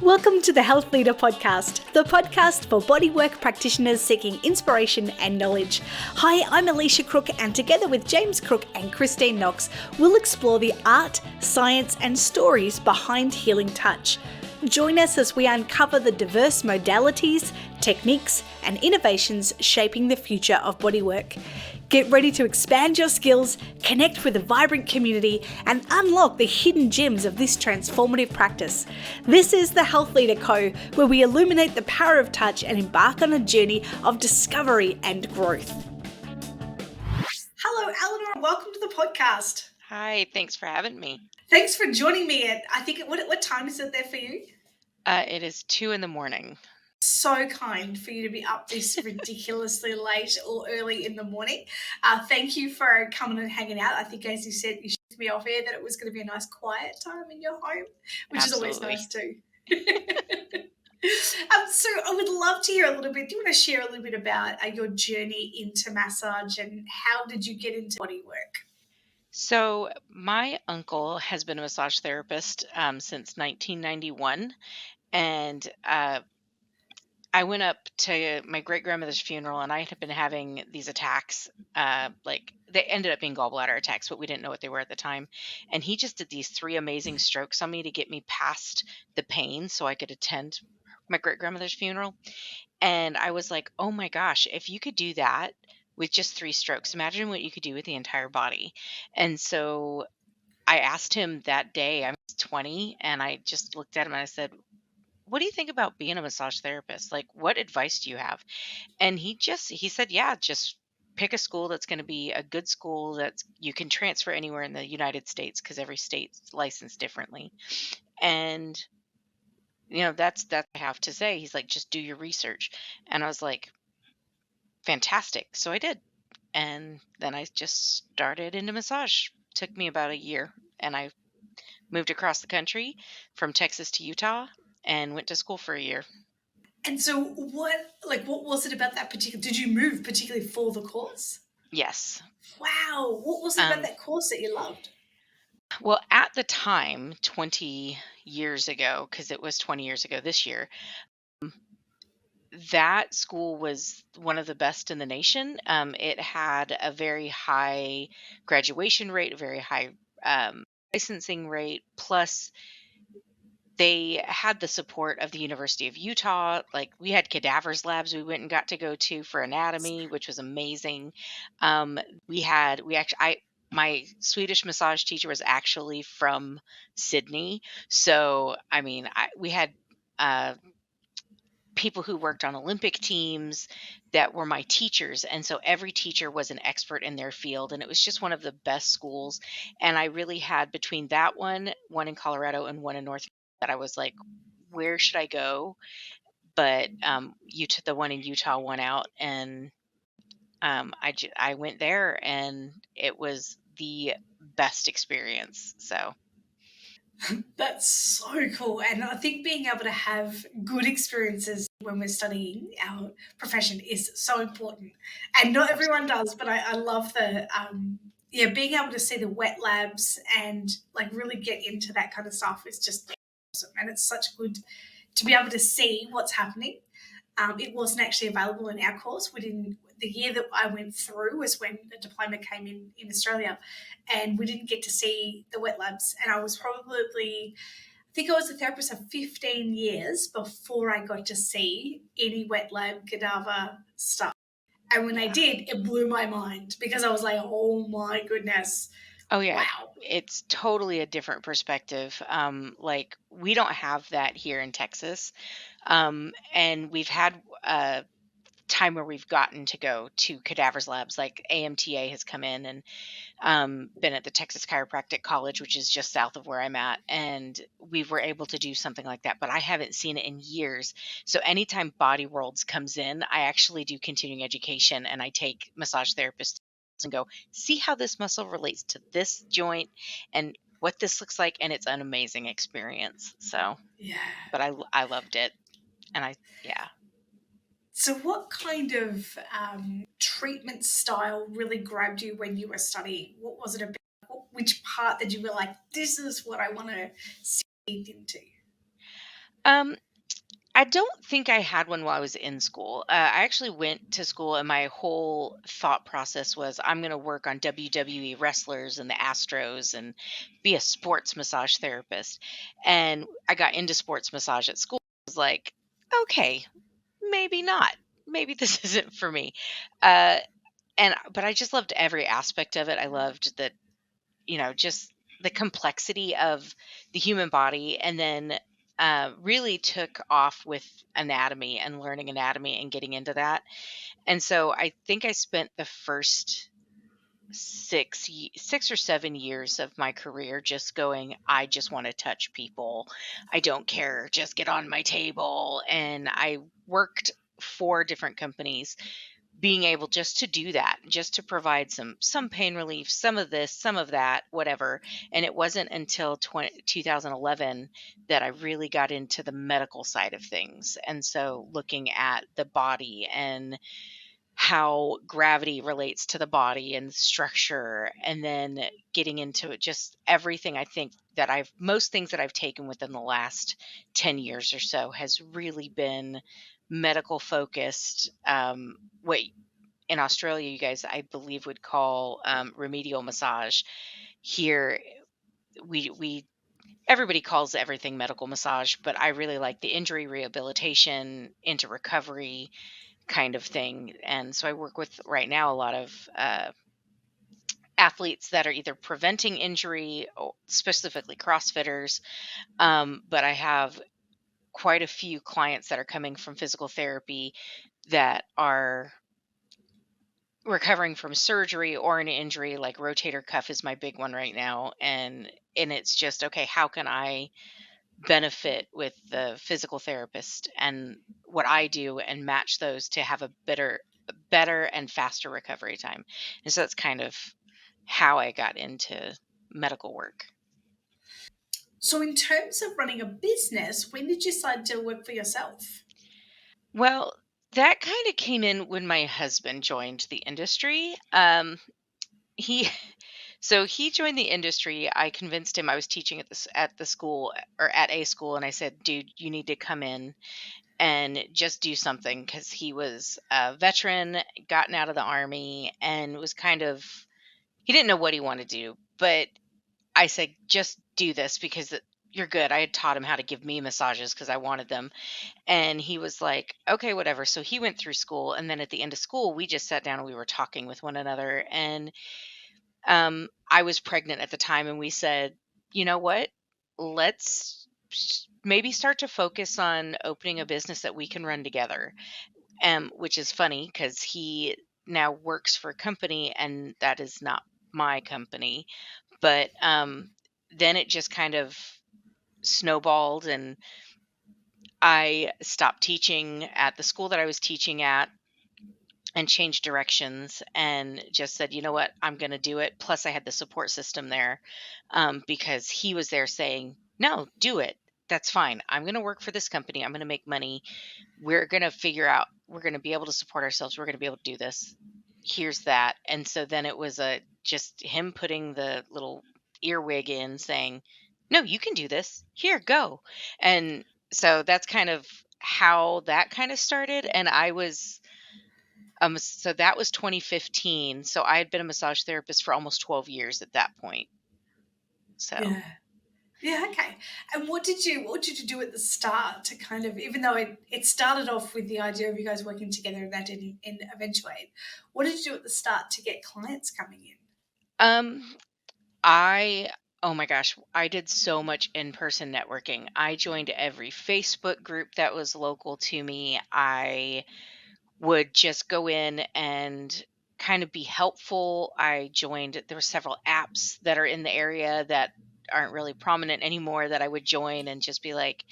Welcome to the Health Leader Podcast, the podcast for bodywork practitioners seeking inspiration and knowledge. Hi, I'm Alicia Crook, and together with James Crook and Christine Knox, we'll explore the art, science, and stories behind healing touch. Join us as we uncover the diverse modalities, techniques, and innovations shaping the future of bodywork. Get ready to expand your skills, connect with a vibrant community, and unlock the hidden gems of this transformative practice. This is the Health Leader Co., where we illuminate the power of touch and embark on a journey of discovery and growth. Hello, Elanor. Welcome to the podcast. Hi, thanks for having me. Thanks for joining me. What time is it there for you? It is 2 a.m. So kind for you to be up this ridiculously late or early in the morning. Thank you for coming and hanging out. I think, as you said, you should me off air that it was going to be a nice quiet time in your home, which Absolutely. is always nice too. So I would love to hear a little bit. Do you want to share a little bit about your journey into massage and how did you get into bodywork? So my uncle has been a massage therapist since 1991, and I went up to my great-grandmother's funeral, and I had been having these attacks, they ended up being gallbladder attacks, but we didn't know what they were at the time. And he just did these 3 amazing strokes on me to get me past the pain so I could attend my great-grandmother's funeral. And I was like, oh my gosh, if you could do that with just 3 strokes, imagine what you could do with the entire body. And so I asked him that day, I was 20, and I just looked at him and I said, what do you think about being a massage therapist? Like, what advice do you have? And he said, yeah, just pick a school that's going to be a good school that you can transfer anywhere in the United States because every state's licensed differently. And, that's I have to say. He's like, just do your research. And I was like, fantastic. So I did. And then I just started into massage. Took me about a year, and I moved across the country from Texas to Utah and went to school for a year. And so what was it about that particular, did you move particularly for the course? Yes. Wow. What was it about that course that you loved? Well, at the time, 20 years ago, because it was 20 years ago this year, that school was one of the best in the nation. It had a very high graduation rate, a very high licensing rate, plus they had the support of the University of Utah. Like, we had cadavers labs we went and got to go to for anatomy, which was amazing. My Swedish massage teacher was actually from Sydney. So, I mean, we had people who worked on Olympic teams that were my teachers. And so every teacher was an expert in their field. And it was just one of the best schools. And I really had, between that one in Colorado and one in North, that I was like, where should I go? But the one in Utah won out, and I went there, and it was the best experience. So That's so cool. And I think being able to have good experiences when we're studying our profession is so important. And not everyone does, but I love being able to see the wet labs and like really get into that kind of stuff is just awesome. And it's such good to be able to see what's happening. It wasn't actually available in our course. The year that I went through was when the diploma came in Australia, and we didn't get to see the wet labs. And I was I think I was a therapist for 15 years before I got to see any wet lab cadaver stuff. And when I did, it blew my mind because I was like, oh my goodness. Oh yeah, Wow. it's totally a different perspective. Like, we don't have that here in Texas, and we've had a time where we've gotten to go to cadavers labs. Like, AMTA has come in and been at the Texas Chiropractic College, which is just south of where I'm at, and we were able to do something like that. But I haven't seen it in years. So anytime Body Worlds comes in, I actually do continuing education, and I take massage therapists and go, see how this muscle relates to this joint and what this looks like, and it's an amazing experience. So, Yeah. but I loved it, and yeah. So, what kind of treatment style really grabbed you when you were studying? What was it about? Which part that you were like, this is what I want to see into? Um, I don't think I had one while I was in school. I actually went to school, and my whole thought process was I'm going to work on WWE wrestlers and the Astros and be a sports massage therapist. And I got into sports massage at school. I was like, okay, maybe not. Maybe this isn't for me. Uh, but I just loved every aspect of it. I loved that, just the complexity of the human body, and then really took off with anatomy and learning anatomy and getting into that. And so I think I spent the first 6 or 7 years of my career just going, I just want to touch people. I don't care. Just get on my table. And I worked for different companies, being able just to do that, just to provide some pain relief, some of this, some of that, whatever. And it wasn't until 2011 that I really got into the medical side of things. And so looking at the body and how gravity relates to the body and structure, and then getting into it, just everything. I think that most things that I've taken within the last 10 years or so has really been medical focused. What in Australia, you guys, I believe, would call remedial massage. Here, we everybody calls everything medical massage, but I really like the injury rehabilitation into recovery kind of thing. And so I work with right now a lot of athletes that are either preventing injury, or specifically CrossFitters. But I have quite a few clients that are coming from physical therapy that are recovering from surgery or an injury. Like rotator cuff is my big one right now. And it's just, okay, how can I benefit with the physical therapist and what I do, and match those to have a better and faster recovery time. And so that's kind of how I got into medical work. So, in terms of running a business, when did you decide to work for yourself? Well, that kind of came in when my husband joined the industry. He So he joined the industry. I convinced him. I was teaching at the school, or at a school, and I said, "Dude, you need to come in and just do something," because he was a veteran, gotten out of the army, and was he didn't know what he wanted to do. But I said, just do this because you're good. I had taught him how to give me massages because I wanted them. And he was like, okay, whatever. So he went through school. And then at the end of school, we just sat down and we were talking with one another. And I was pregnant at the time, and we said, you know what? Let's maybe start to focus on opening a business that we can run together. Which is funny because he now works for a company, and that is not my company. But then it just kind of snowballed, and I stopped teaching at the school that I was teaching at and changed directions, and just said, you know what, I'm going to do it. Plus, I had the support system there, because he was there saying, no, do it. That's fine. I'm going to work for this company. I'm going to make money. We're going to figure out, we're going to be able to support ourselves. We're going to be able to do this. Here's that. And so then it was just him putting the little earwig in, saying, no, you can do this. Here, go. And so that's kind of how that kind of started. And so that was 2015. So I had been a massage therapist for almost 12 years at that point. So, Yeah. Yeah, okay. And what did you do at the start to kind of, even though it started off with the idea of you guys working together and that didn't eventuate, what did you do at the start to get clients coming in? um, I, oh my gosh, I did so much in-person networking. I joined every Facebook group that was local to me. I would just go in and kind of be helpful. There were several apps that are in the area that aren't really prominent anymore that I would join and just be like,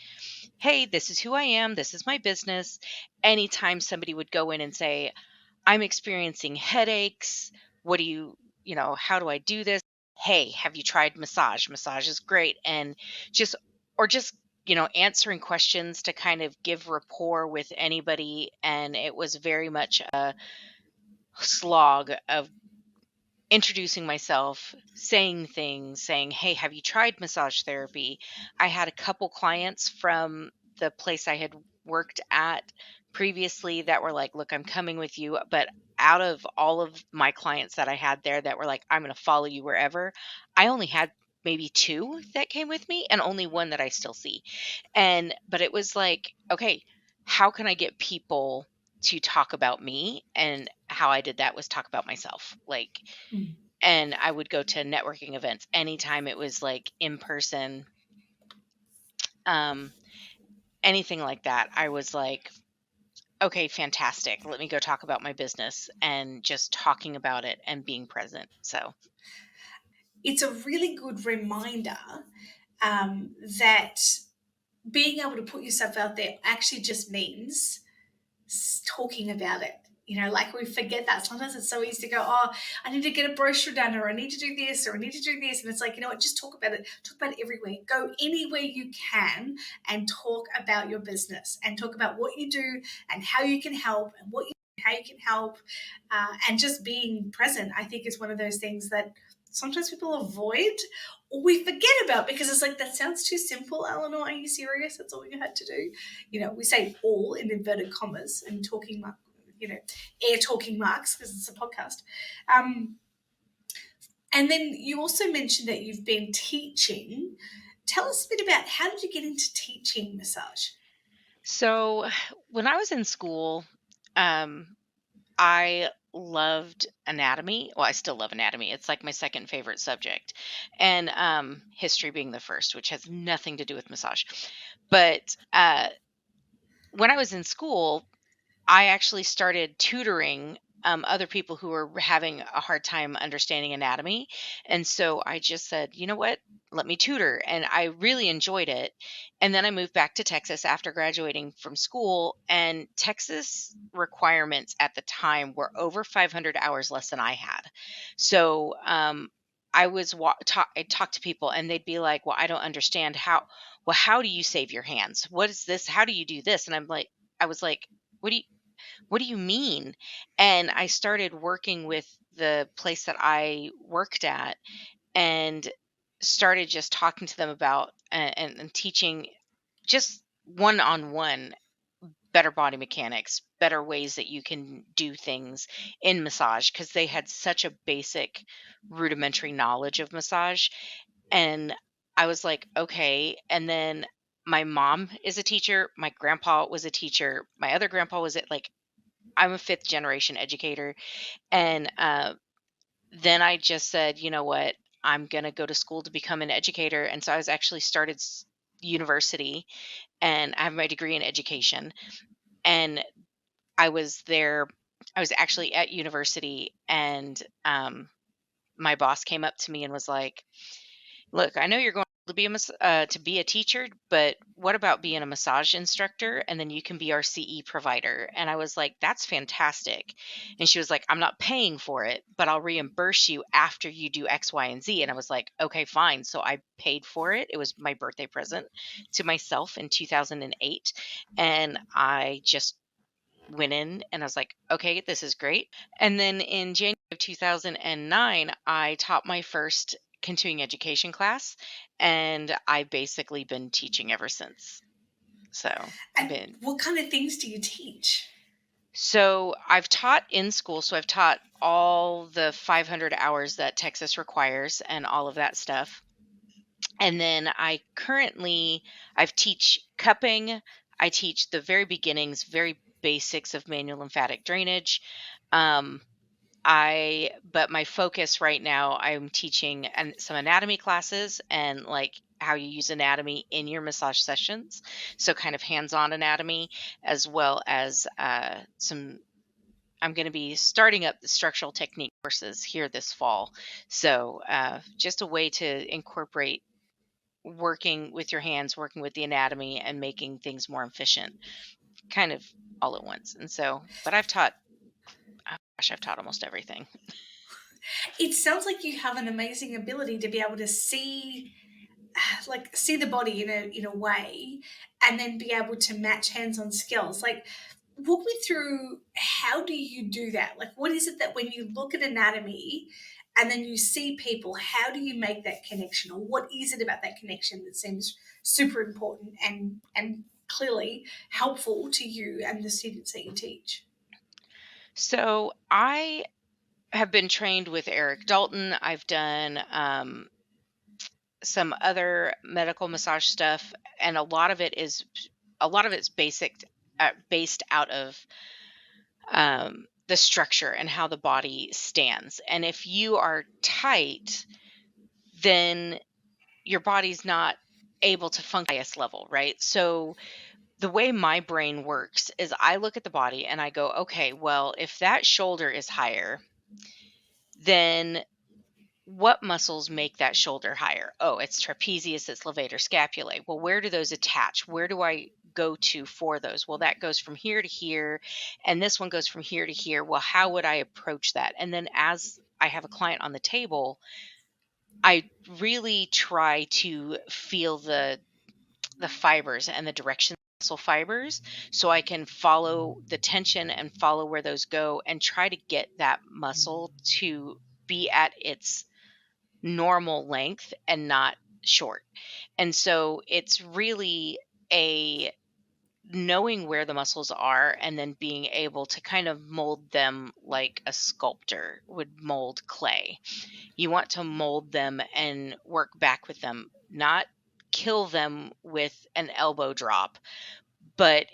hey, this is who I am. This is my business. Anytime somebody would go in and say, I'm experiencing headaches. What do how do I do this? Hey, have you tried massage? Massage is great. And just, or just, answering questions to kind of give rapport with anybody. And it was very much a slog of introducing myself, saying things, saying, hey, have you tried massage therapy? I had a couple clients from the place I had worked at previously that were like, "Look, I'm coming with you." But out of all of my clients that I had there that were like, "I'm going to follow you wherever," I only had maybe 2 that came with me and only 1 that I still see. But it was like, okay, how can I get people to talk about me? And how I did that was talk about myself. Like, Mm. and I would go to networking events anytime it was like in person, um, anything like that. I was like, okay, fantastic. Let me go talk about my business and just talking about it and being present. So, It's a really good reminder that being able to put yourself out there actually just means talking about it. Like we forget that. Sometimes it's so easy to go, oh, I need to get a brochure done, or I need to do this, or I need to do this. And it's like, what, just talk about it. Talk about it everywhere. Go anywhere you can and talk about your business and talk about what you do and how you can help and how you can help. And just being present, I think, is one of those things that sometimes people avoid or we forget about because it's like, that sounds too simple. Elanor, are you serious? That's all you had to do. We say all in inverted commas and air talking marks because it's a podcast. Um, and then you also mentioned that you've been teaching. Tell us a bit about how did you get into teaching massage? so when I was in school, um, I loved anatomy. Well, I still love anatomy. It's like my second favorite subject, and history being the first, which has nothing to do with massage. But when I was in school, I actually started tutoring other people who were having a hard time understanding anatomy. And so I just said, you know what? Let me tutor. And I really enjoyed it. And then I moved back to Texas after graduating from school. And Texas requirements at the time were over 500 hours less than I had. So I talked to people and they'd be like, well, I don't understand well, how do you save your hands? What is this? How do you do this? And I was like, what do you, what do you mean? And I started working with the place that I worked at and started just talking to them about and teaching just one on one better body mechanics, better ways that you can do things in massage because they had such a basic rudimentary knowledge of massage. And I was like, okay. And then my mom is a teacher, my grandpa was a teacher, my other grandpa was at like, I'm a fifth generation educator. And then I just said, you know what? I'm going to go to school to become an educator. And so I was actually started university and I have my degree in education. And I was there, I was actually at university and my boss came up to me and was like, look, I know you're going to be to be a teacher, but what about being a massage instructor and then you can be our CE provider? And I was like, that's fantastic. And she was like, I'm not paying for it, but I'll reimburse you after you do X, Y, and Z. And I was like, okay, fine. So I paid for it. It was my birthday present to myself in 2008, and I just went in and I was like, okay, this is great. And then in January of 2009, I taught my first continuing education class, and I've basically been teaching ever since. So, And been what kind of things do you teach? so I've taught in school, so I've taught all the 500 hours that Texas requires and all of that stuff. And then I've teach cupping, I teach the very beginnings, very basics of manual lymphatic drainage. Um, but my focus right now, I'm teaching some anatomy classes and like how you use anatomy in your massage sessions. So kind of hands-on anatomy, as well as I'm going to be starting up the structural technique courses here this fall. So just a way to incorporate working with your hands, working with the anatomy, and making things more efficient, kind of all at once. And so, but oh gosh, I've taught almost everything. It sounds like you have an amazing ability to be able to see the body in a way and then be able to match hands-on skills. Like, walk me through, how do you do that? Like, what is it that when you look at anatomy and then you see people, how do you make that connection, or what is it about that connection that seems super important and clearly helpful to you and the students that you teach? So I have been trained with Eric Dalton. I've done some other medical massage stuff, and a lot of it's based out of the structure and how the body stands. And if you are tight, then your body's not able to function at the highest level, right? So the way my brain works is I look at the body and I go, okay, well, if that shoulder is higher, then what muscles make that shoulder higher? Oh, it's trapezius, it's levator scapulae. Well, where do those attach? Where do I go to for those? Well, that goes from here to here, and this one goes from here to here. Well, how would I approach that? And then as I have a client on the table, I really try to feel the fibers and the direction of the muscle fibers so I can follow the tension and follow where those go and try to get that muscle to be at its normal length and not short. And so it's really a knowing where the muscles are and then being able to kind of mold them like a sculptor would mold clay. You want to mold them and work back with them, not kill them with an elbow drop. But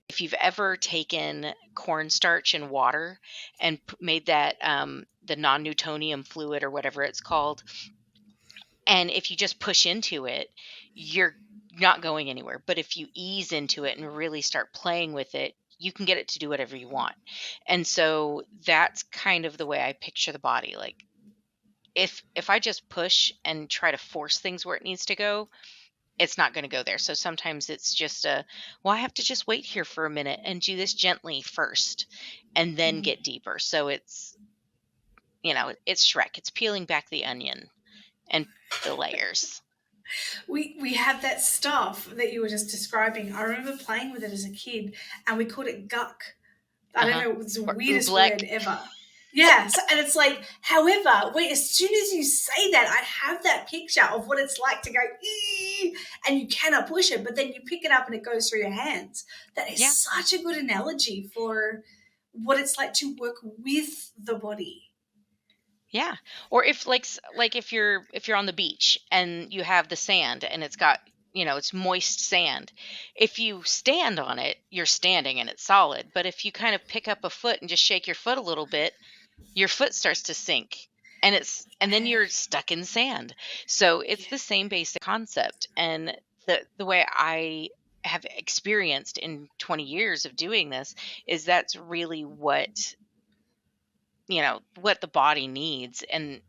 if you've ever taken cornstarch and water and made that the non-Newtonian fluid or whatever it's called, and if you just push into it, you're not going anywhere. But if you ease into it and really start playing with it, you can get it to do whatever you want. And so that's kind of the way I picture the body. Like if I just push and try to force things where it needs to go, it's not going to go there. So sometimes it's just well, I have to just wait here for a minute and do this gently first and then Mm. get deeper. So it's, it's Shrek. It's peeling back the onion and the layers. We have that stuff that you were just describing. I remember playing with it as a kid, and we called it guck. I don't Uh-huh. know, it was the Or weirdest oobleck. word ever. Yes, and it's like, however, wait, as soon as you say that, I have that picture of what it's like to go, "Ee," and you cannot push it, but then you pick it up and it goes through your hands. That is Yeah. such a good analogy for what it's like to work with the body. Yeah. Or if like if you're on the beach and you have the sand and it's got, it's moist sand. If you stand on it, you're standing and it's solid. But if you kind of pick up a foot and just shake your foot a little bit, your foot starts to sink and then you're stuck in sand. So it's Yeah. the same basic concept. And the way I have experienced in 20 years of doing this is that's really what the body needs. And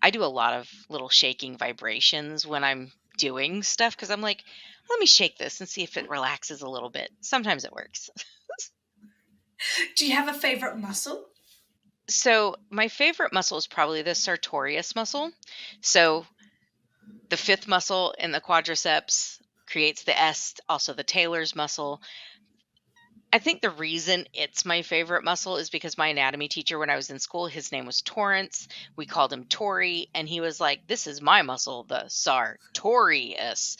I do a lot of little shaking vibrations when I'm doing stuff because I'm like, let me shake this and see if it relaxes a little bit. Sometimes it works. Do you have a favorite muscle? So my favorite muscle is probably the sartorius muscle. So the fifth muscle in the quadriceps creates the S, also the Taylor's muscle. I think the reason it's my favorite muscle is because my anatomy teacher when I was in school, his name was Torrance. We called him Tori, and he was like, "This is my muscle, the sartorius."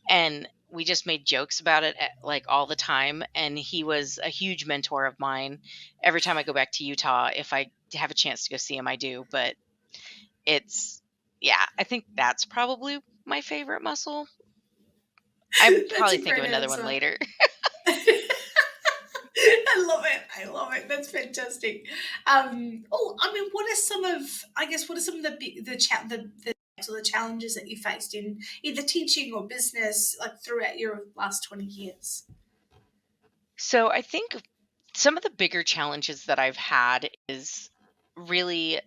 And we just made jokes about it like all the time. And he was a huge mentor of mine. Every time I go back to Utah, if I have a chance to go see him, I do. But it's, yeah, I think that's probably my favorite muscle. I That's probably a think of great another one answer. later. I love it. I love it. That's fantastic. Oh, I mean, what are some of? I guess what are some of the challenges that you faced in either teaching or business, like throughout your last 20 years? So I think some of the bigger challenges that I've had is really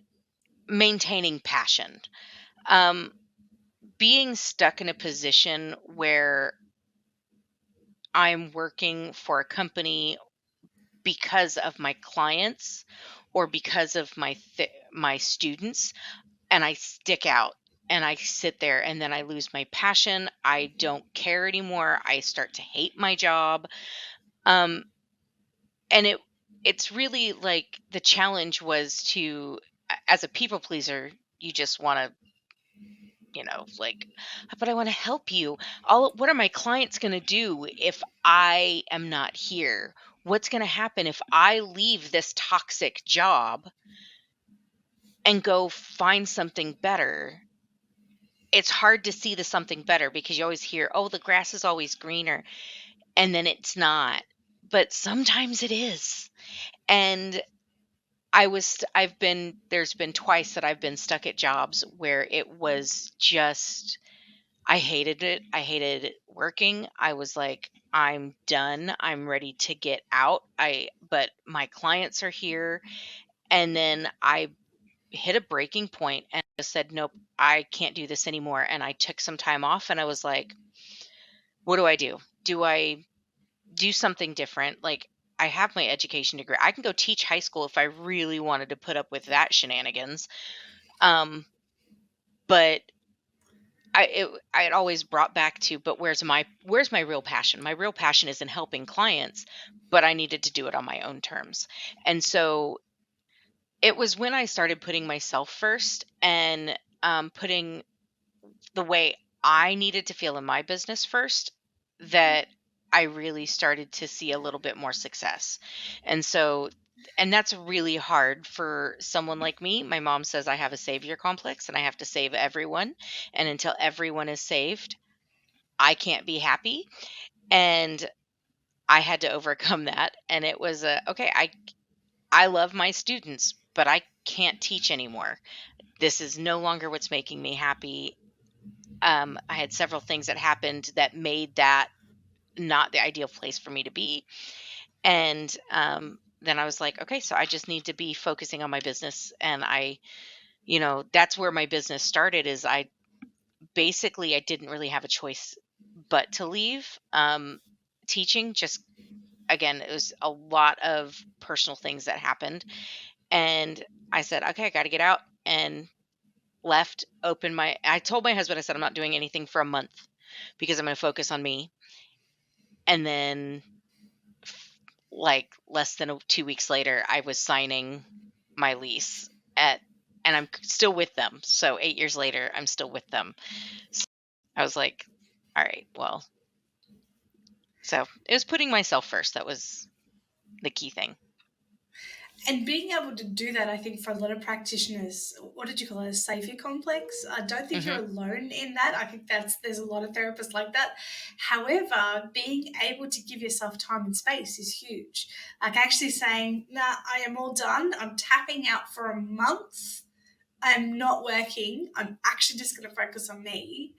maintaining passion. Um, Being stuck in a position where I'm working for a company because of my clients or because of my students, and I stick out and I sit there and then I lose my passion. I don't care anymore. I start to hate my job. Um, and it's really like the challenge was to as a people pleaser, you just want to like, but I want to help you. What are my clients going to do if I am not here? What's going to happen if I leave this toxic job and go find something better? It's hard to see the something better because you always hear, oh, the grass is always greener, and then it's not. But sometimes it is. And there's been twice that I've been stuck at jobs where it was just, I hated it. I hated working. I was like, I'm done. I'm ready to get out. But my clients are here. And then I hit a breaking point and just said, nope, I can't do this anymore. And I took some time off and I was like, what do I do? Do I do something different? Like, I have my education degree. I can go teach high school if I really wanted to put up with that shenanigans. But it always brought back to, but where's my real passion? My real passion is in helping clients, but I needed to do it on my own terms. And so it was when I started putting myself first and putting the way I needed to feel in my business first that I really started to see a little bit more success. And so, and that's really hard for someone like me. My mom says I have a savior complex and I have to save everyone. And until everyone is saved, I can't be happy. And I had to overcome that. And it was okay, I love my students, but I can't teach anymore. This is no longer what's making me happy. I had several things that happened that made that not the ideal place for me to be. And then I was like, okay, so I just need to be focusing on my business. And that's where my business started. Is I didn't really have a choice but to leave teaching. Just again, it was a lot of personal things that happened. And I said, okay, I got to get out, and left, I told my husband, I said, I'm not doing anything for a month because I'm going to focus on me. And then like less than 2 weeks later, I was signing my lease and I'm still with them. So 8 years later, I'm still with them. So I was like, all right, well, so it was putting myself first. That was the key thing. And being able to do that, I think for a lot of practitioners, what did you call it, a savior complex? I don't think you're Hmm. alone in that. I think there's a lot of therapists like that. However, being able to give yourself time and space is huge. Like actually saying, nah, I am all done. I'm tapping out for a month. I'm not working. I'm actually just going to focus on me.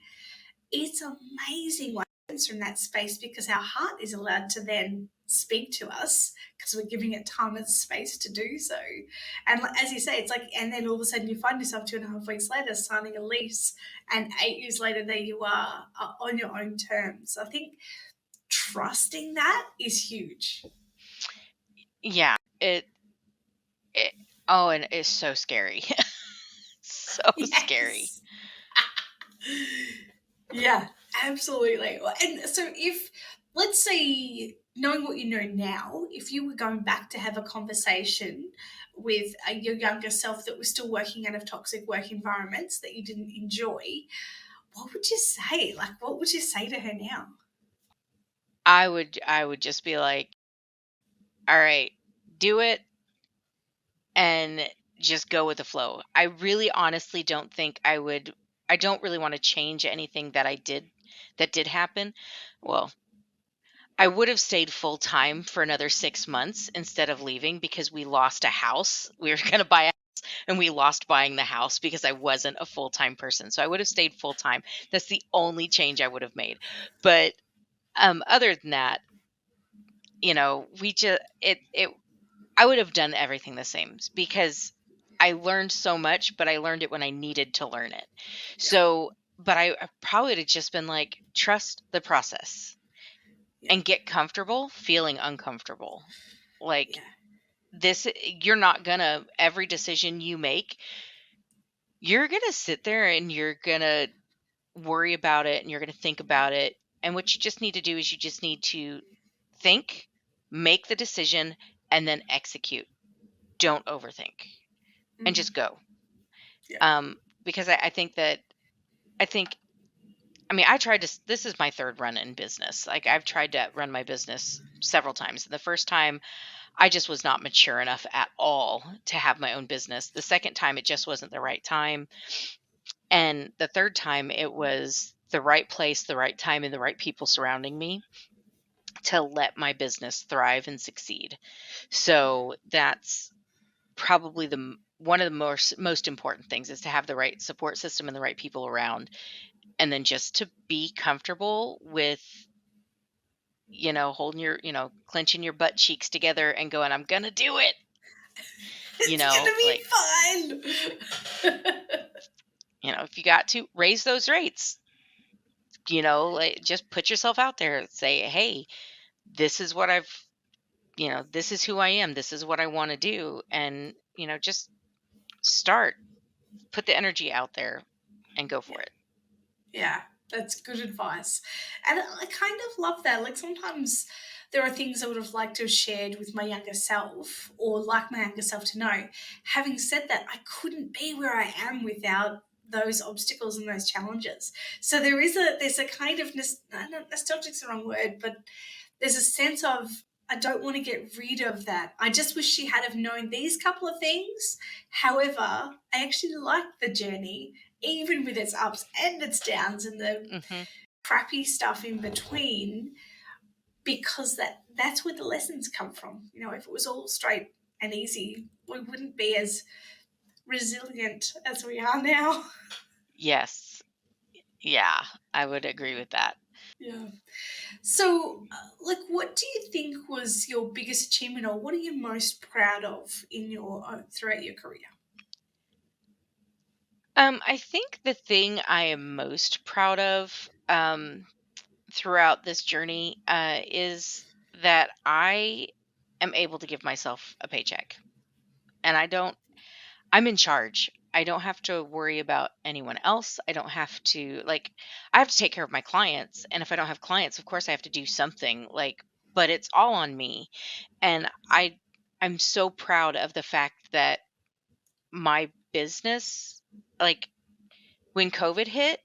It's amazing what happens from that space because our heart is allowed to then speak to us because we're giving it time and space to do so. And as you say, it's like, and then all of a sudden you find yourself 2.5 weeks later signing a lease, and 8 years later, there you are on your own terms. I think trusting that is huge. Yeah. It, oh, and it's so scary. So scary. Yes. Yeah, absolutely. And so if, let's say, knowing what you know now, if you were going back to have a conversation with your younger self that was still working out of toxic work environments that you didn't enjoy, what would you say? Like, what would you say to her now? I would just be like, all right, do it and just go with the flow. I really honestly don't think I don't really want to change anything that did happen. Well, I would have stayed full time for another 6 months instead of leaving because we lost a house. We were going to buy a house and we lost buying the house because I wasn't a full time person. So I would have stayed full time. That's the only change I would have made. But other than that, we just it I would have done everything the same because I learned so much, but I learned it when I needed to learn it. Yeah, So, but I probably would have just been like, trust the process yeah, and get comfortable feeling uncomfortable. Like yeah. this, you're not gonna, every decision you make, you're gonna sit there and you're gonna worry about it and you're gonna think about it. And what you just need to do is you just need to think, make the decision, and then execute. Don't overthink and Mm, just go. yeah, Um, because I think that I think, I mean, I tried to, this is my third run in business. Like, I've tried to run my business several times. The first time, I just was not mature enough at all to have my own business. The second time, it just wasn't the right time. And the third time, it was the right place, the right time, and the right people surrounding me to let my business thrive and succeed. So that's probably one of the most important things, is to have the right support system and the right people around, and then just to be comfortable with, holding your, clenching your butt cheeks together and going, I'm gonna do it. Like, It's gonna be fine. if you got to raise those rates, like, just put yourself out there, say, hey, this is what this is who I am, this is what I want to do, and just start, put the energy out there and go Yeah. for it. Yeah, that's good advice. And I kind of love that. Like sometimes there are things I would have liked to have shared with my younger self or like my younger self to know. Having said that, I couldn't be where I am without those obstacles and those challenges. So there's a kind of nostalgic's the wrong word, but there's a sense of I don't want to get rid of that. I just wish she had have known these couple of things. However, I actually like the journey, even with its ups and its downs and the Hmm. crappy stuff in between, because that's where the lessons come from. If it was all straight and easy, we wouldn't be as resilient as we are now. Yes. Yeah, I would agree with that. Yeah. So, like, what do you think was your biggest achievement, or what are you most proud of in your throughout your career? I think the thing I am most proud of, throughout this journey, is that I am able to give myself a paycheck, and I'm in charge. I don't have to worry about anyone else. I don't have to, like, I have to take care of my clients. And if I don't have clients, of course I have to do something, like, but it's all on me. And I'm so proud of the fact that my business, like, when COVID hit,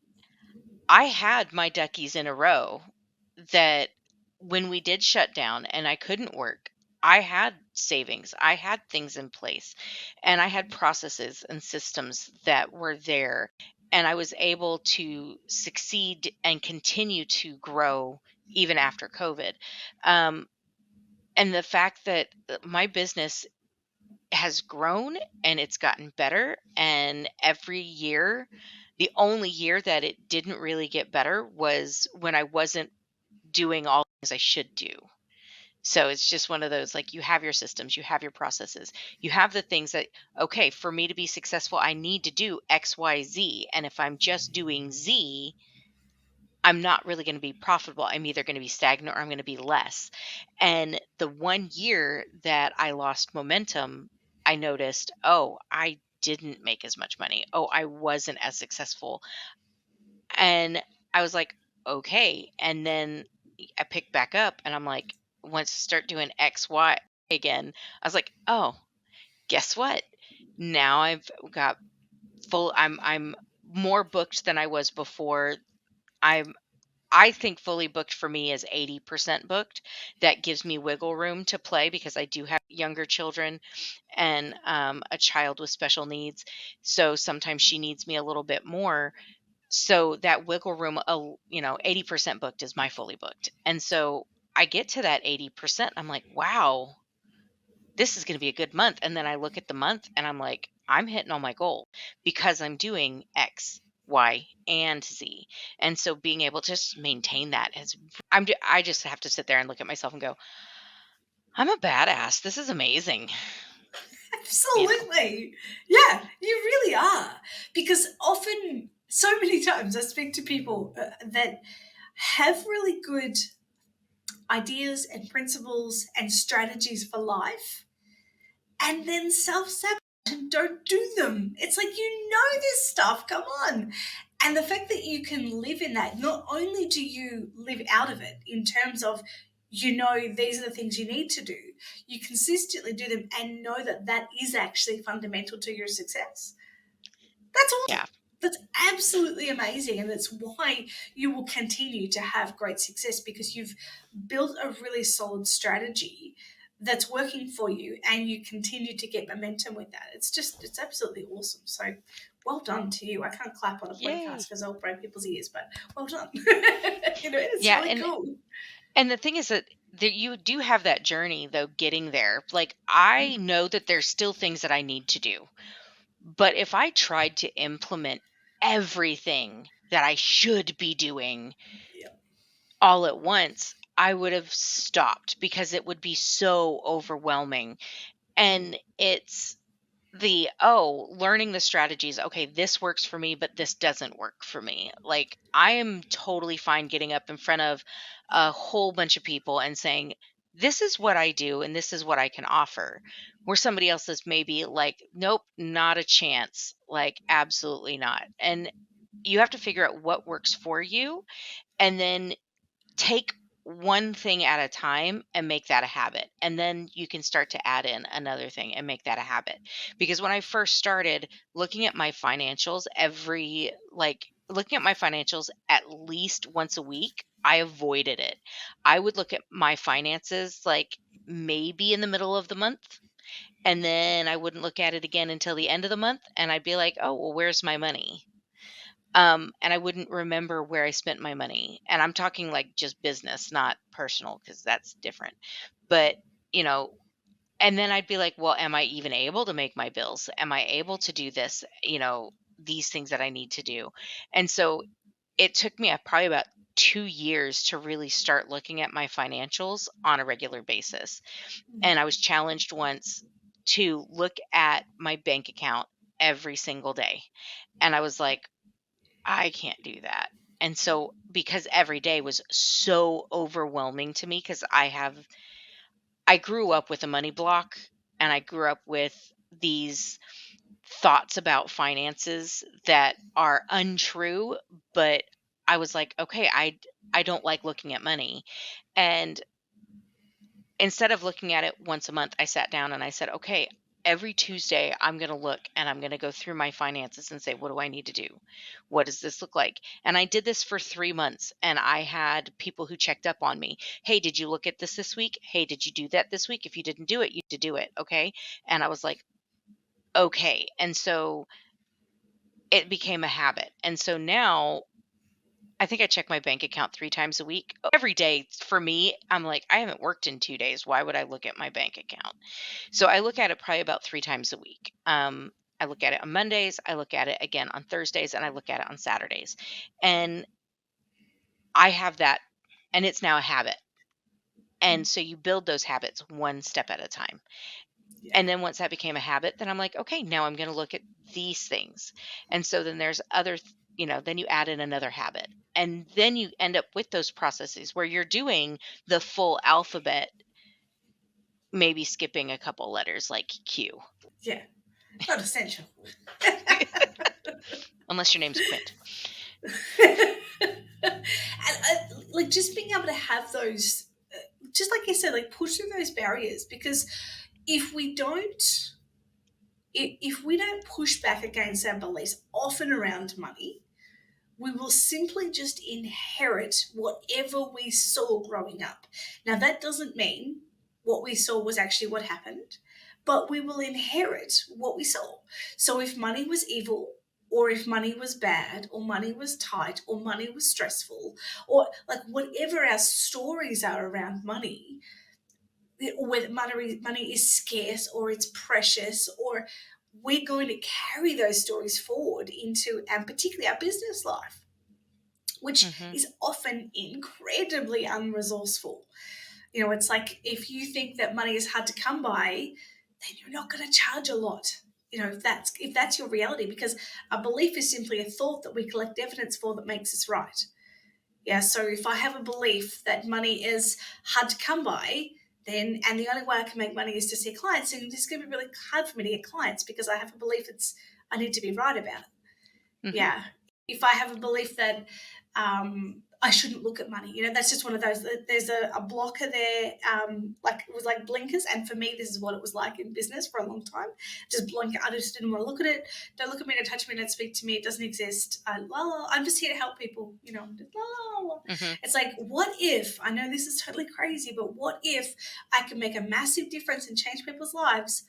I had my duckies in a row, that when we did shut down and I couldn't work, I had savings, I had things in place, and I had processes and systems that were there. And I was able to succeed and continue to grow even after COVID. Um, and the fact that my business has grown and it's gotten better. And every year, the only year that it didn't really get better was when I wasn't doing all the things I should do. So it's just one of those, like, you have your systems, you have your processes, you have the things that, okay, for me to be successful, I need to do X, Y, Z. And if I'm just doing Z, I'm not really going to be profitable. I'm either going to be stagnant or I'm going to be less. And the one year that I lost momentum, I noticed, oh, I didn't make as much money. Oh, I wasn't as successful. And I was like, okay. And then I picked back up and I'm like, once I start doing X, Y again, I was like, oh, guess what? Now I've got I'm more booked than I was before. I'm I think fully booked for me is 80% booked. That gives me wiggle room to play because I do have younger children and a child with special needs. So sometimes she needs me a little bit more. So that wiggle room, 80% booked is my fully booked. And so I get to that 80%. I'm like, wow, this is going to be a good month. And then I look at the month and I'm like, I'm hitting all my goal because I'm doing X, Y, and Z. And so being able to just maintain that I just have to sit there and look at myself and go, I'm a badass. This is amazing. You know. Absolutely. Yeah, you really are. Because often, so many times, I speak to people that have really good ideas and principles and strategies for life, and then self sabotage and don't do them. It's like, this stuff, come on. And the fact that you can live in that, not only do you live out of it in terms of, these are the things you need to do, you consistently do them and know that that is actually fundamental to your success. That's Yeah. awesome. That's absolutely amazing. And it's why you will continue to have great success, because you've built a really solid strategy that's working for you and you continue to get momentum with that. It's absolutely awesome. So well done to you. I can't clap on a podcast Yay. because I'll break people's ears, but well done. It's Yeah, really cool. and the thing is that you do have that journey though getting there. Like I know that there's still things that I need to do. But if I tried to implement everything that I should be doing Yeah. all at once, I would have stopped because it would be so overwhelming. And it's learning the strategies. Okay, this works for me, but this doesn't work for me. Like, I am totally fine getting up in front of a whole bunch of people and saying, this is what I do and this is what I can offer. Where somebody else is maybe like, nope, not a chance. Like, absolutely not. And you have to figure out what works for you and then take one thing at a time and make that a habit. And then you can start to add in another thing and make that a habit. Because when I first started looking at my financials looking at my financials at least once a week, I avoided it. I would look at my finances like maybe in the middle of the month. And then I wouldn't look at it again until the end of the month. And I'd be like, oh, well, where's my money? And I wouldn't remember where I spent my money. And I'm talking like just business, not personal, because that's different. But, you know, and then I'd be like, well, am I even able to make my bills? Am I able to do this? These things that I need to do. And so it took me probably about 2 years to really start looking at my financials on a regular basis. And I was challenged once to look at my bank account every single day. And I was like, I can't do that. And so because every day was so overwhelming to me because I grew up with a money block and I grew up with these thoughts about finances that are untrue, but I was like, okay, I don't like looking at money. And instead of looking at it once a month, I sat down and I said, okay, every Tuesday, I'm going to look and I'm going to go through my finances and say, what do I need to do? What does this look like? And I did this for 3 months and I had people who checked up on me. Hey, did you look at this week? Hey, did you do that this week? If you didn't do it, you need to do it. Okay. And I was like, okay. And so it became a habit. And so now I think I check my bank account 3 times a week. Every day for me, I'm like, I haven't worked in 2 days. Why would I look at my bank account? So I look at it probably about 3 times a week. I look at it on Mondays, I look at it again on Thursdays, and I look at it on Saturdays. And I have that, and it's now a habit. And so you build those habits one step at a time. Yeah. And then once that became a habit, then I'm like, okay, now I'm going to look at these things. And so then there's then you add in another habit. And then you end up with those processes where you're doing the full alphabet, maybe skipping a couple letters like Q, Yeah. Not essential. unless your name's Quint. Like just being able to have those, just like you said, like push through those barriers, because if we don't if we don't push back against our beliefs, often around money, we will simply just inherit whatever we saw growing up. Now, that doesn't mean what we saw was actually what happened, but we will inherit what we saw. So if money was evil, or if money was bad, or money was tight, or money was stressful, or like whatever our stories are around money, or whether money is scarce or it's precious, or we're going to carry those stories forward into, and particularly our business life, which Hmm. is often incredibly unresourceful. It's like if you think that money is hard to come by, then you're not going to charge a lot. If that's your reality, because a belief is simply a thought that we collect evidence for that makes us right. Yeah, so if I have a belief that money is hard to come by, then and the only way I can make money is to see clients, and it's going to be really hard for me to get clients because I have a belief I need to be right about it. Hmm. Yeah. If I have a belief that I shouldn't look at money. That's just one of those. There's a blocker there, like it was like blinkers. And for me, this is what it was like in business for a long time. Just blink. I just didn't want to look at it. Don't look at me, don't touch me, don't speak to me. It doesn't exist. I'm just here to help people. Just, la, la, la. Mm-hmm. It's like, what if, I know this is totally crazy, but what if I can make a massive difference and change people's lives,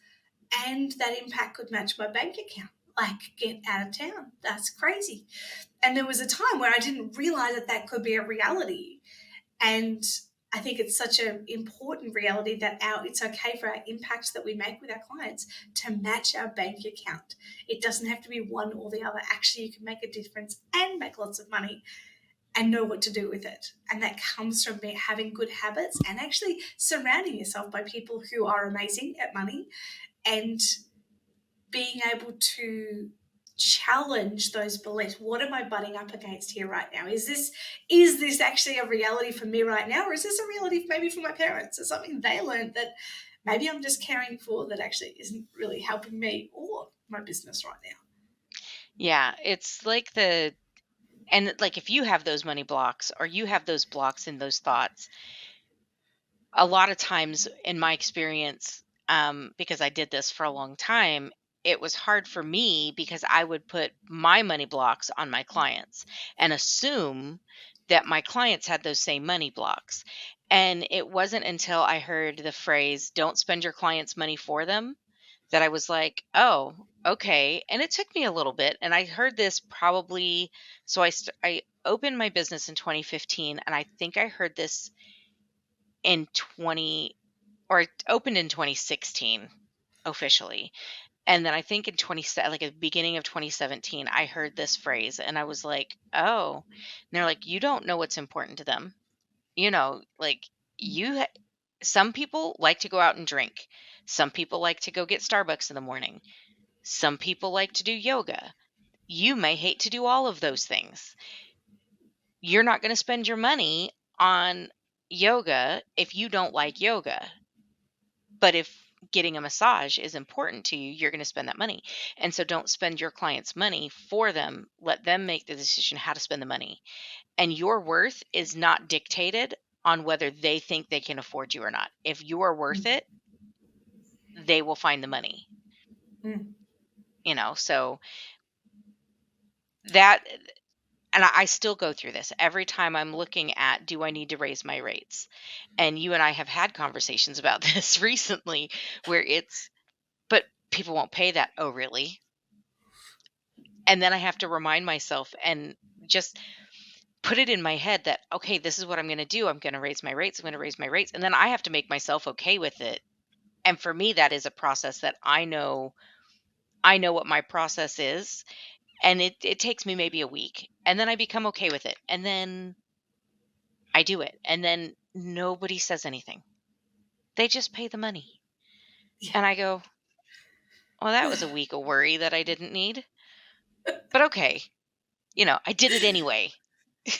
and that impact could match my bank account? Like, get out of town. That's crazy. And there was a time where I didn't realize that could be a reality. And I think it's such an important reality that it's okay for our impact that we make with our clients to match our bank account. It doesn't have to be one or the other. Actually, you can make a difference and make lots of money and know what to do with it. And that comes from having good habits and actually surrounding yourself by people who are amazing at money, and being able to challenge those beliefs. What am I butting up against here right now? Is this actually a reality for me right now, or is this a reality maybe for my parents, or something they learned that maybe I'm just caring for that actually isn't really helping me or my business right now? Yeah, it's like like if you have those money blocks, or you have those blocks in those thoughts, a lot of times in my experience, because I did this for a long time, it was hard for me because I would put my money blocks on my clients and assume that my clients had those same money blocks. And it wasn't until I heard the phrase, don't spend your clients' money for them, that I was like, oh, okay. And it took me a little bit. And I heard this probably, so I opened my business in 2015, and I think I heard this in 20, or it opened in 2016 officially. And then I think in 20, like at the beginning of 2017, I heard this phrase and I was like, oh, and they're like, you don't know what's important to them. Like some people like to go out and drink. Some people like to go get Starbucks in the morning. Some people like to do yoga. You may hate to do all of those things. You're not going to spend your money on yoga if you don't like yoga. But if getting a massage is important to you, you're going to spend that money. And so don't spend your client's money for them. Let them make the decision how to spend the money. And your worth is not dictated on whether they think they can afford you or not. If you are worth it, they will find the money. Mm. So that, and I still go through this every time I'm looking at, do I need to raise my rates? And you and I have had conversations about this recently where but people won't pay that. Oh, really? And then I have to remind myself and just put it in my head that, okay, this is what I'm going to do. I'm going to raise my rates. I'm going to raise my rates. And then I have to make myself okay with it. And for me, that is a process that I know what my process is. And it takes me maybe a week, and then I become okay with it. And then I do it. And then nobody says anything. They just pay the money. Yeah. And I go, well, that was a week of worry that I didn't need. But okay, I did it anyway.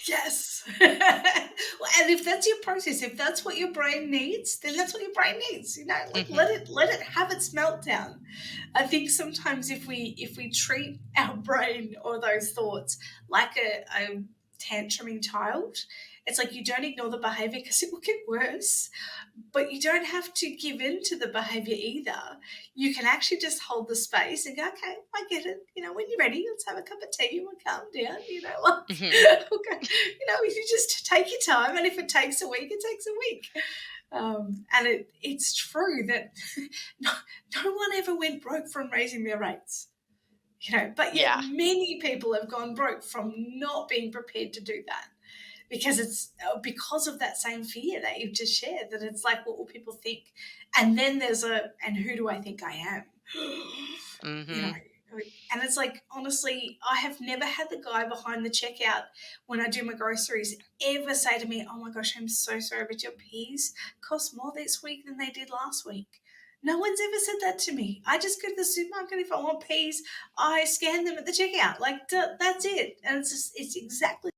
Yes. Well, and if that's your process, if that's what your brain needs, then that's what your brain needs. Like, Mm-hmm. let it have its meltdown. I think sometimes if we treat our brain or those thoughts like a tantruming child, it's like you don't ignore the behavior because it will get worse, but you don't have to give in to the behavior either. You can actually just hold the space and go, okay, I get it. When you're ready, let's have a cup of tea and we'll calm down. Like, Mm-hmm. okay, if you just take your time, and if it takes a week, it takes a week. And it's true that no one ever went broke from raising their rates. But yet Yeah. many people have gone broke from not being prepared to do that, because it's because of that same fear that you've just shared, that it's like, what will people think? And then there's and who do I think I am? you know Mm-hmm. and it's like, honestly, I have never had the guy behind the checkout when I do my groceries ever say to me, oh my gosh, I'm so sorry, but your peas cost more this week than they did last week. No one's ever said that to me. I just go to the supermarket. If I want peas, I scan them at the checkout. Like, that's it. And it's exactly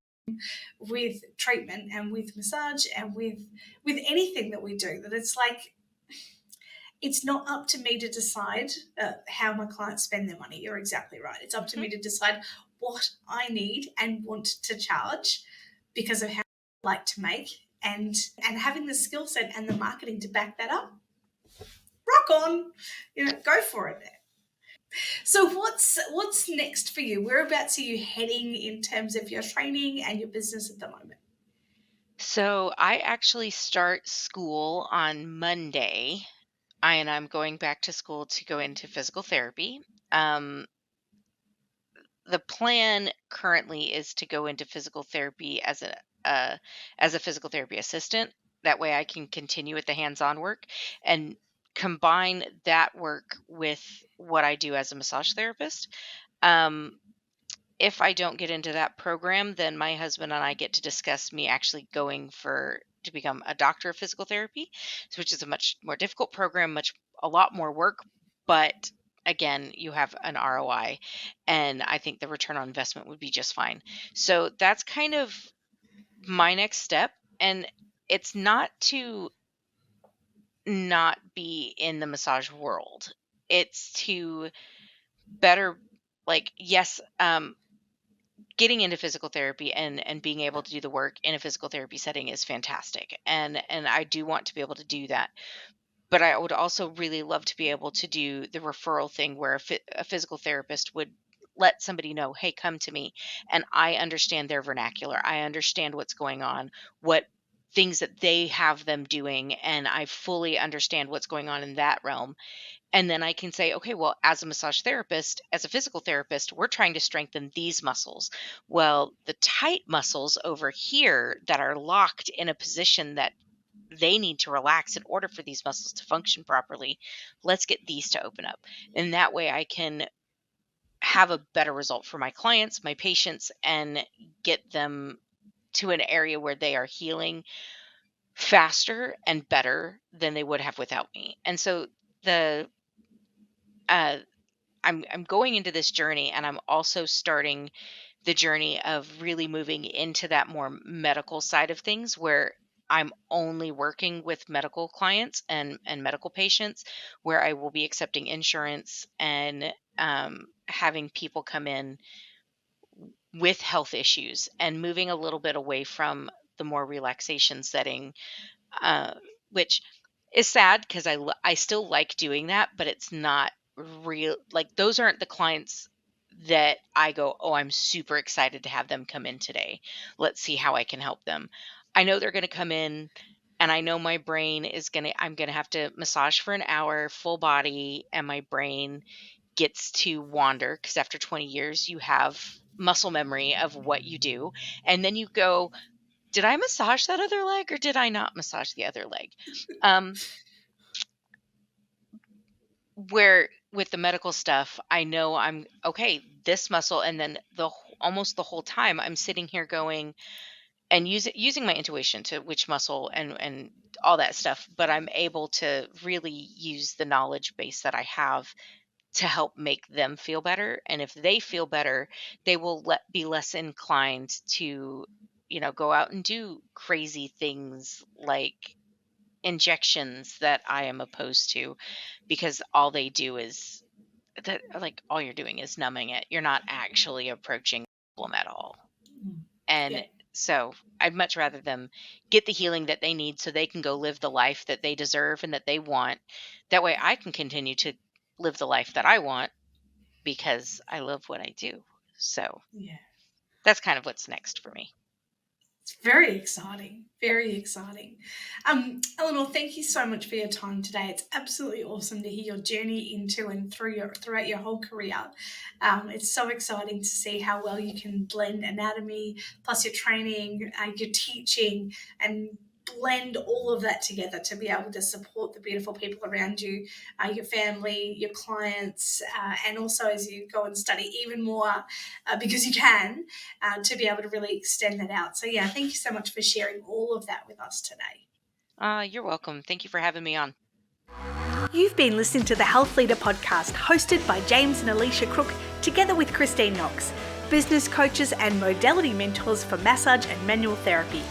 with treatment and with massage and with anything that we do, that it's like, it's not up to me to decide how my clients spend their money. You're exactly right. It's up to Mm-hmm. me to decide what I need and want to charge because of how like to make, and having the skill set and the marketing to back that up, rock on, go for it. So what's next for you? Whereabouts are you heading in terms of your training and your business at the moment? So I actually start school on Monday, and I'm going back to school to go into physical therapy. Um, the plan currently is to go into physical therapy uh, as a physical therapy assistant. That way, I can continue with the hands-on work and combine that work with what I do as a massage therapist. Um, if I don't get into that program, then my husband and I get to discuss me actually going to become a doctor of physical therapy, which is a much more difficult program, a lot more work, but again, you have an ROI, and I think the return on investment would be just fine. So that's kind of my next step, and it's not to not be in the massage world. It's to better, like, yes, getting into physical therapy and being able to do the work in a physical therapy setting is fantastic, and I do want to be able to do that. But I would also really love to be able to do the referral thing where a physical therapist would let somebody know, hey, come to me, and I understand their vernacular, I understand what's going on, what things that they have them doing, and I fully understand what's going on in that realm. And then I can say, okay, well, as a massage therapist, as a physical therapist, we're trying to strengthen these muscles. Well, the tight muscles over here that are locked in a position that they need to relax in order for these muscles to function properly, let's get these to open up. And that way I can have a better result for my clients, my patients, and get them to an area where they are healing faster and better than they would have without me. And so the uh, I'm going into this journey, and I'm also starting the journey of really moving into that more medical side of things, where I'm only working with medical clients and medical patients, where I will be accepting insurance and having people come in with health issues, and moving a little bit away from the more relaxation setting, uh, which is sad because I still like doing that, but it's not real. Like, those aren't the clients that I go, oh, I'm super excited to have them come in today. Let's see how I can help them. I know they're going to come in, and I know my brain I'm going to have to massage for an hour, full body, and my brain gets to wander because after 20 years, you have muscle memory of what you do. And then you go, did I massage that other leg or did I not massage the other leg? Where with the medical stuff, I know I'm okay, this muscle, and then almost the whole time I'm sitting here going and using my intuition to which muscle and all that stuff, but I'm able to really use the knowledge base that I have to help make them feel better. And if they feel better, they will be less inclined to, go out and do crazy things like injections that I am opposed to, because all they do is that, like, all you're doing is numbing it. You're not actually approaching the problem at all. And Yeah. so I'd much rather them get the healing that they need so they can go live the life that they deserve and that they want. That way I can continue to live the life that I want because I love what I do. So Yeah. that's kind of what's next for me. It's very exciting. Very exciting. Elanor, thank you so much for your time today. It's absolutely awesome to hear your journey into and throughout your whole career. It's so exciting to see how well you can blend anatomy plus your training, your teaching, and blend all of that together to be able to support the beautiful people around you, your family, your clients, and also as you go and study even more because you can, to be able to really extend that out. So yeah, thank you so much for sharing all of that with us today. You're welcome. Thank you for having me on. You've been listening to the Health Leader Podcast, hosted by James and Alicia Crook, together with Christine Knox, business coaches and modality mentors for massage and manual therapy.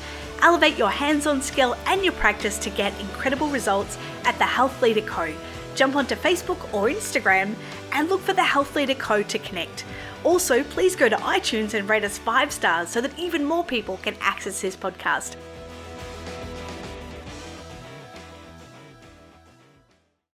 Elevate your hands-on skill and your practice to get incredible results at the Health Leader Co. Jump onto Facebook or Instagram and look for the Health Leader code to connect. Also, please go to iTunes and rate us 5 stars so that even more people can access this podcast.